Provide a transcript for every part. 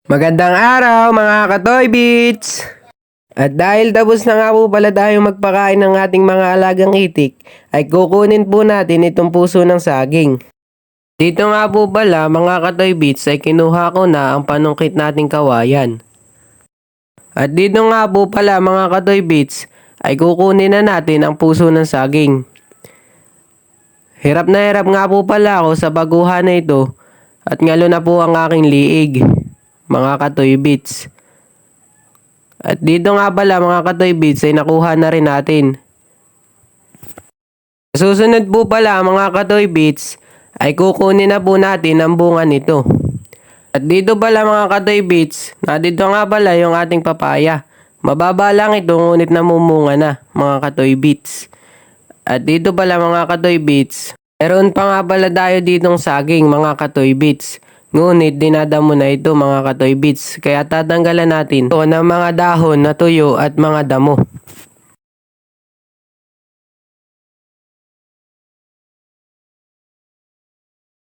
Magandang araw mga Katoy Beats! At dahil tapos na nga po pala tayong magpakain ng ating mga alagang itik, ay kukunin po natin itong puso ng saging. Dito nga po pala mga Katoy Beats ay kinuha ko na ang panungkit nating kawayan. At dito nga po pala mga Katoy Beats ay kukunin na natin ang puso ng saging. Hirap na hirap nga po pala ako sa baguhan na ito at ngalo na po ang aking liig, mga Katoy Beats. At dito nga pala mga Katoy Beats ay nakuha na rin natin. Susunod po pala mga Katoy Beats ay kukunin na po natin ang bunga nito. At dito pala mga Katoy Beats, dito nga pala yung ating papaya. Mababa lang ito ngunit namumunga na mga Katoy Beats. At dito pala mga Katoy Beats, meron pa nga pala tayo ditong saging mga Katoy Beats. Ngunit dinadamo na ito mga Katoy Beats, kaya tatanggalan natin ito ng mga dahon na tuyo at mga damo.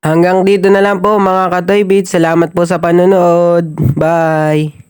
Hanggang dito na lang po mga Katoy Beats. Salamat po sa panonood. Bye!